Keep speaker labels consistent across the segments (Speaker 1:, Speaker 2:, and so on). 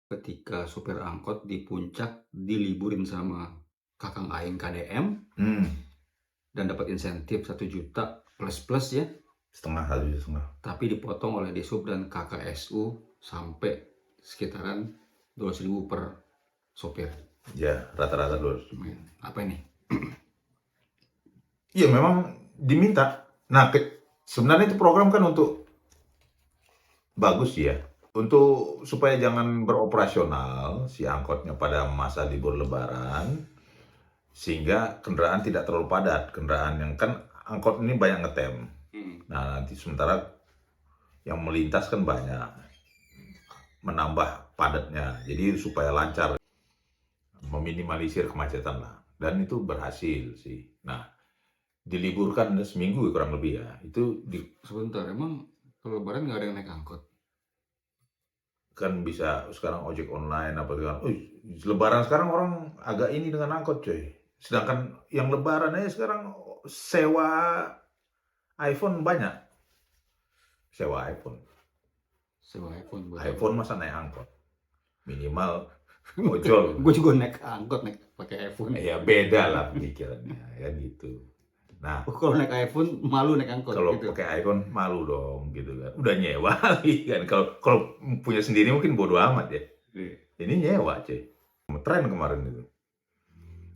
Speaker 1: ketika supir angkot di puncak diliburin sama kakang aing KDM dan dapat insentif 1 juta plus ya,
Speaker 2: setengah kali setengah.
Speaker 1: tapi dipotong oleh Disub dan KKSU sampai sekitaran 200.000 per sopir.
Speaker 2: Ya, rata-rata 200.
Speaker 1: Apa ini?
Speaker 2: Iya, memang diminta. Nah, sebenarnya itu program kan untuk bagus ya. Untuk supaya jangan beroperasional si angkotnya pada masa libur lebaran, sehingga kendaraan tidak terlalu padat. Kendaraan yang kan angkot ini banyak ngetem. Nah, nanti sementara yang melintas kan banyak, menambah padatnya. Jadi supaya lancar, meminimalisir kemacetan lah. Dan itu berhasil sih. Nah, diliburkan seminggu kurang lebih ya. Itu
Speaker 1: Sebentar, emang kalau lebaran nggak ada yang naik angkot?
Speaker 2: Kan bisa sekarang ojek online apa kan. Lebaran sekarang orang agak ini dengan angkot coy. Sedangkan yang lebaran aja sekarang sewa iPhone banyak. Sewa iPhone
Speaker 1: buat
Speaker 2: iPhone masa naik angkot? Minimal ojol.
Speaker 1: Gue juga naik angkot pakai iPhone.
Speaker 2: Ya beda lah pikirannya ya gitu. Nah,
Speaker 1: kalau naik iPhone malu naik angkot.
Speaker 2: kalau
Speaker 1: gitu.
Speaker 2: pakai iPhone malu dong gitu kan. Udah nyewa lagi kan. Kalau punya sendiri mungkin bodo amat ya. Ini nyewa cuy. Tren kemarin itu.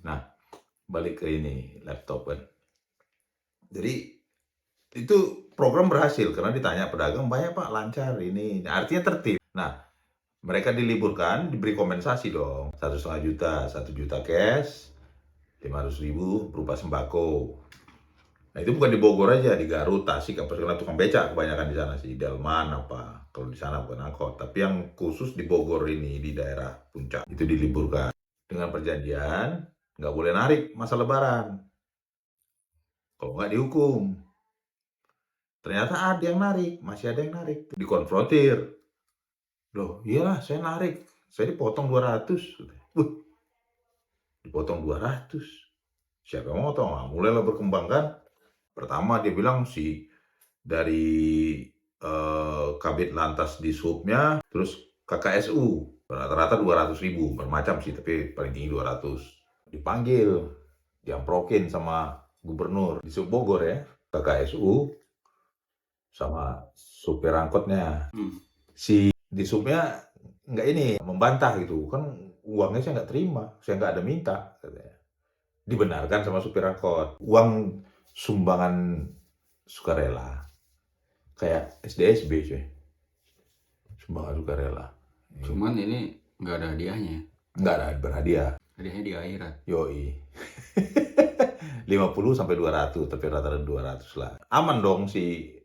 Speaker 2: Nah, balik ke ini laptop kan. Jadi itu program berhasil karena ditanya pedagang banyak pak, lancar ini. Artinya tertib. Nah, mereka diliburkan, diberi kompensasi dong. 1,5 juta, 1 juta cash, 500.000 berupa sembako. Nah, itu bukan di Bogor aja, di Garut, Tasik, apa segala tukang becak kebanyakan di sana sih, Delman apa. Kalau di sana bukan angkot, tapi yang khusus di Bogor ini di daerah puncak itu diliburkan dengan perjanjian nggak boleh narik masa Lebaran. Kalau nggak dihukum. Ternyata ada yang narik, masih ada yang narik. Dikonfrontir. Loh, iyalah saya narik, saya dipotong 200. Dipotong 200. Siapa yang mau potong? Nah, mulailah berkembang kan. Pertama dia bilang dari Kabid Lantas di Subnya, terus KKSU, rata-rata 200.000, bermacam sih, tapi paling tinggi 200. Dipanggil, diamprokin sama gubernur di Sub Bogor ya, KKSU, sama supir angkotnya. Si di Subnya nggak ini, membantah gitu, kan uangnya saya nggak terima, saya nggak ada minta, katanya. Dibenarkan sama supir angkot. Uang sumbangan sukarela. Kayak SDSB cuy. Sumbangan sukarela.
Speaker 1: Cuman ini nggak ada hadiahnya.
Speaker 2: Nggak ada berhadiah.
Speaker 1: Hadiahnya di akhirat.
Speaker 2: Yoi. 50 sampai 200, tapi rata-rata 200 lah. Aman dong si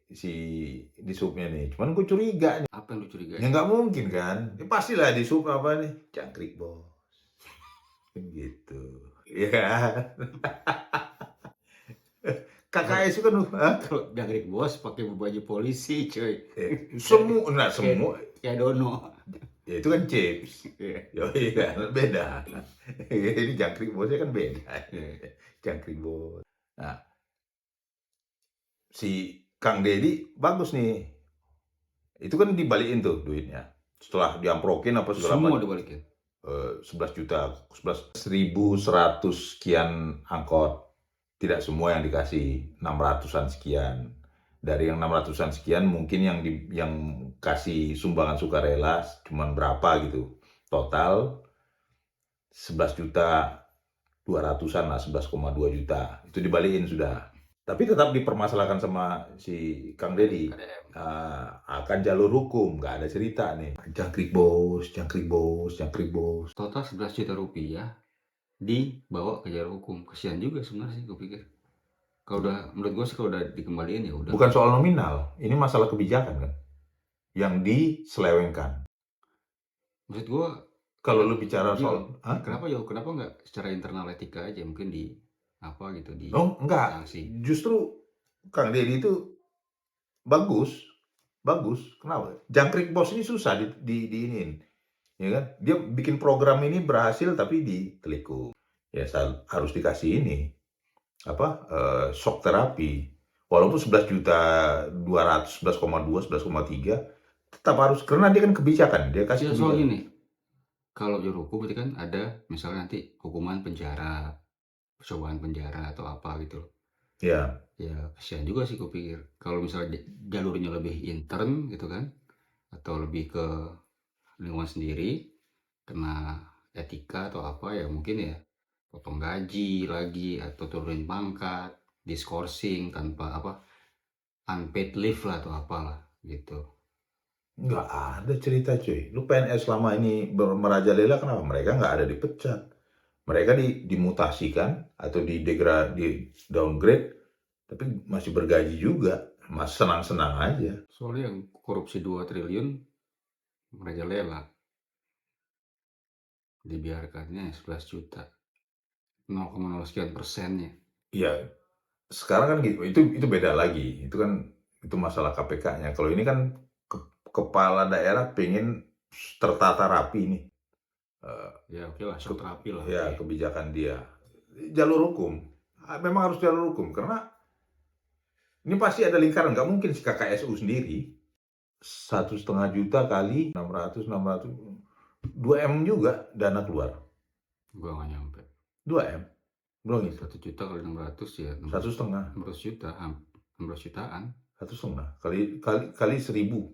Speaker 2: di subnya nih. Cuman gue curiga nih.
Speaker 1: Apa yang lu curiga?
Speaker 2: Ya nggak mungkin kan. Ya pastilah di sub apa nih? Jangkrik bos. Gitu. Ya. KKS itu kan
Speaker 1: kalau jangkrik bos pakai baju polisi cuy.
Speaker 2: Semua
Speaker 1: kayak dono.
Speaker 2: Ya itu kan chips. Yoi kan beda. Ini jangkrik bosnya kan beda. Jangkrik bos. Nah, si Kang Deddy bagus nih. Itu kan dibalikin tuh duitnya. Setelah diamprokin apa segala
Speaker 1: macam. Semua dibalikin.
Speaker 2: 11 juta, 1.100 sekian angkot. Tidak semua yang dikasih, 600-an sekian. Dari yang 600-an sekian mungkin yang kasih sumbangan sukarela cuma berapa gitu. Total 11 juta 200-an lah, 11,2 juta. Itu dibalikin sudah. Tapi tetap dipermasalahkan sama si Kang Deddy. Akan jalur hukum, nggak ada cerita nih. Jangkrik bos, jangkrik bos, jangkrik bos.
Speaker 1: Total 11 juta rupiah dibawa ke jalur hukum. Kesian juga sebenarnya sih gue pikir. Kalau udah, menurut gue sih kalau udah dikembaliin ya udah.
Speaker 2: Bukan soal nominal, ini masalah kebijakan kan. Yang diselewengkan.
Speaker 1: Maksud gue,
Speaker 2: kalau lu bicara soal
Speaker 1: kenapa nggak secara internal etika aja, mungkin di apa gitu di.
Speaker 2: Oh enggak, justru Kang Deddy itu bagus. Kenapa? Jangkrik bos ini susah diinin, ya kan? Dia bikin program ini berhasil tapi ditelikung. Ya harus dikasih ini shock terapi. Walaupun 11 juta 200, 11,2, 11,3 tetap harus, karena dia kan kebijakan, dia kasih
Speaker 1: soal ini Kalau jalur hukum berarti kan ada misalnya nanti hukuman penjara, percobaan penjara atau apa gitu.
Speaker 2: Ya.
Speaker 1: Ya kasihan juga sih kupikir. Kalau misalnya jalurnya lebih intern gitu kan, atau lebih ke lingkungan sendiri, kena etika atau apa ya mungkin ya potong gaji lagi atau turunin pangkat, diskorsing tanpa apa unpaid leave lah atau apalah gitu.
Speaker 2: Nggak ada cerita cuy. Lu PNS selama ini merajalela, kenapa mereka nggak ada dipecat? Mereka dimutasikan atau di downgrade, tapi masih bergaji juga. Mas senang-senang aja.
Speaker 1: Soalnya yang korupsi 2 triliun merajalela, dibiarkannya 11 juta, 0,0 sekian persennya.
Speaker 2: Iya, sekarang kan gitu. Itu beda lagi. Itu masalah KPK-nya. Kalau ini kan kepala daerah pengen tertata rapi nih.
Speaker 1: Ya oke lah, shock terapi lah.
Speaker 2: Ya,
Speaker 1: Oke.
Speaker 2: kebijakan dia. Jalur hukum. Memang harus jalur hukum. Karena ini pasti ada lingkaran. Nggak mungkin si KKSU sendiri. 1,5 juta kali 600, 2 M juga dana keluar.
Speaker 1: Gua nggak nyampe.
Speaker 2: 2 M. Belum itu.
Speaker 1: 1 juta kali 600 ya
Speaker 2: 1,5.
Speaker 1: 16 juta, 16 jutaan.
Speaker 2: 1,5 kali 1.000.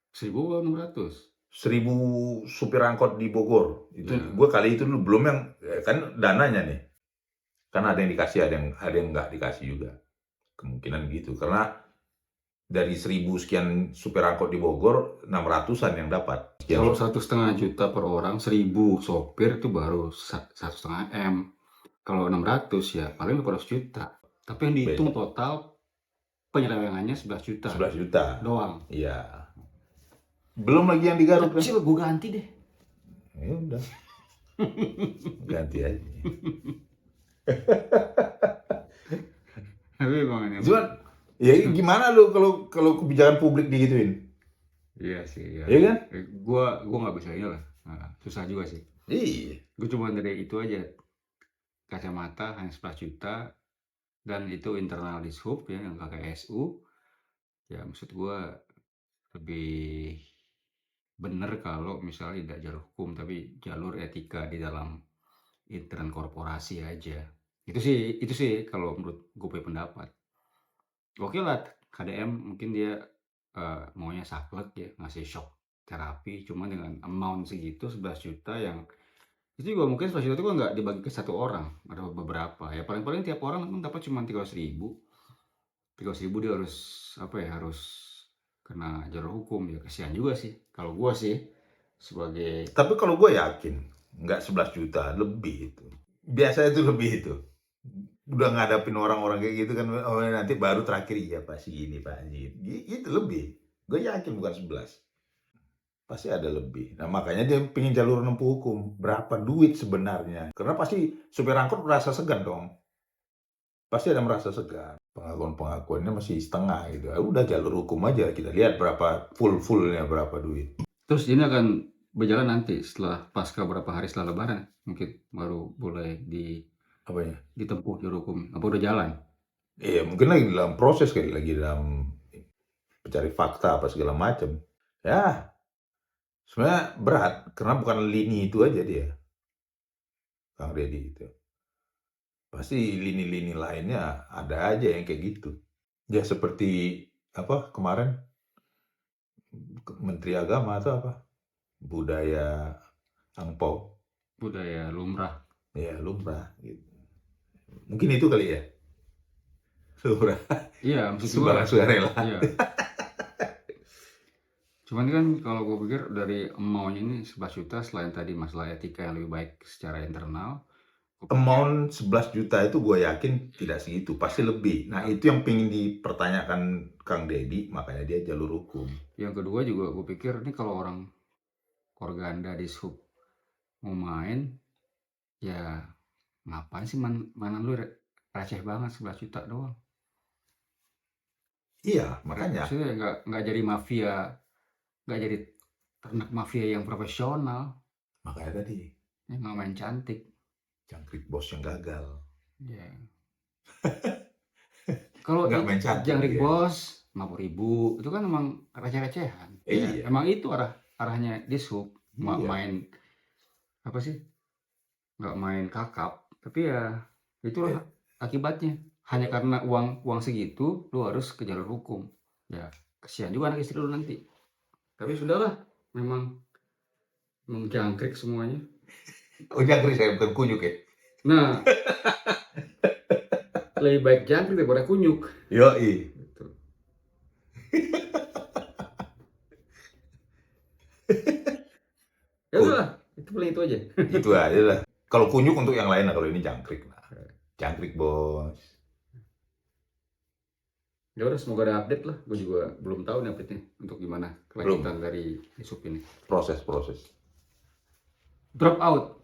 Speaker 1: 1.600.
Speaker 2: 1.000 supir angkot di Bogor. Itu
Speaker 1: Ya.
Speaker 2: gue kali itu dulu belum yang kan dananya nih. Kan ada yang dikasih, ada yang nggak dikasih juga. Kemungkinan gitu. Karena dari 1.000 sekian supir angkot di Bogor, 600-an yang dapat.
Speaker 1: Kalau 1,5 juta per orang, 1.000 sopir itu baru 1,5 M. Kalau 600 ya paling 200 juta. Tapi yang dihitung total penyelewengannya 11 juta.
Speaker 2: 11 juta
Speaker 1: doang.
Speaker 2: Iya. Belum lagi yang di Garut.
Speaker 1: Kecil, gue ganti deh.
Speaker 2: Ya udah. Ganti aja.
Speaker 1: Tapi emang ini.
Speaker 2: Cuman, ya gimana lu kalau kebijakan publik digituin?
Speaker 1: Iya sih.
Speaker 2: Iya kan?
Speaker 1: Gua nggak bisa ini lah. Susah juga sih.
Speaker 2: Iya.
Speaker 1: Gue cuma dari itu aja. Kacamata hanya 11 juta. Dan itu internal dishub ya, yang KKSU. Ya maksud gue lebih bener kalau misalnya tidak jalur hukum, tapi jalur etika di dalam intern korporasi aja. Itu sih kalau menurut gue punya pendapat. Oke lah, KDM mungkin dia maunya saklek ya, ngasih shock terapi, cuma dengan amount segitu 11 juta yang itu juga mungkin 11 juta itu kan nggak dibagi ke satu orang, ada beberapa ya, paling-paling tiap orang kan dapat cuma 300.000 dia harus apa ya, harus kena jalur hukum ya, kasihan juga sih kalau gua sih sebagai.
Speaker 2: Tapi kalau gue yakin nggak 11 juta, lebih itu. Biasanya itu lebih itu. Udah ngadapin orang-orang kayak gitu kan, oh nanti baru terakhir iya Pak ini Pak itu lebih. Gue yakin bukan 11. Pasti ada lebih. Nah makanya dia pengen jalur nempuh hukum. Berapa duit sebenarnya? Karena pasti supir angkot merasa segan dong. Pasti ada merasa segan. Pengakuan-pengakuannya masih setengah gitu. Udah jalur hukum aja, kita lihat berapa full-fullnya berapa duit.
Speaker 1: Terus ini akan berjalan nanti setelah pasca berapa hari setelah lebaran mungkin baru boleh
Speaker 2: apanya?
Speaker 1: Ditempuh jalur hukum. Apa udah jalan?
Speaker 2: Iya mungkin lagi dalam proses, kayak lagi dalam mencari fakta apa segala macam. Ya sebenarnya berat karena bukan lini itu aja dia, Kang Deddy itu. Pasti lini-lini lainnya ada aja yang kayak gitu. Ya seperti apa kemarin Menteri Agama atau apa? Budaya angpau.
Speaker 1: Budaya lumrah.
Speaker 2: Ya lumrah gitu. Mungkin itu kali ya. Lumrah.
Speaker 1: Iya, maksud
Speaker 2: Sumbangan sukarela.
Speaker 1: Iya. Cuman kan kalau gue pikir dari maunya ini 11 juta, selain tadi masalah etika yang lebih baik secara internal.
Speaker 2: Amount 11 juta itu gue yakin tidak segitu, pasti lebih. Nah itu yang pengen dipertanyakan Kang Deddy, makanya dia jalur hukum.
Speaker 1: Yang kedua juga gue pikir ini kalau orang Organda di sub mau main, ya ngapain sih mana lu receh banget 11 juta doang.
Speaker 2: Iya makanya.
Speaker 1: Maksudnya nggak jadi mafia, nggak jadi ternak mafia yang profesional.
Speaker 2: Makanya tadi.
Speaker 1: Yang nggak main cantik.
Speaker 2: Jangkrik bos yang gagal.
Speaker 1: Iya. Kalau jangkrik bos 50.000 itu kan emang receh-recehan.
Speaker 2: Iya.
Speaker 1: Emang itu arahnya dishub,
Speaker 2: iya.
Speaker 1: main apa sih, nggak main kakap, tapi ya itulah akibatnya. Hanya karena uang segitu, lu harus ke jalur hukum. Ya, kesian juga anak istri lu nanti. Tapi sudahlah, memang jangkrik semuanya.
Speaker 2: Oh, jangkrik saya bukan kunyuk ya.
Speaker 1: Nah, lebih baik jangkrik daripada kunyuk.
Speaker 2: Yoi.
Speaker 1: Gitu. Ya udahlah, itu paling itu aja.
Speaker 2: Itu aja lah. Kalau kunyuk untuk yang lain lah, kalau ini jangkrik lah. Jangkrik, bos.
Speaker 1: Ya udah, semoga ada update lah. Gue juga belum tahu nih update-nya untuk gimana kelanjutan dari isu ini.
Speaker 2: Proses.
Speaker 1: Drop out.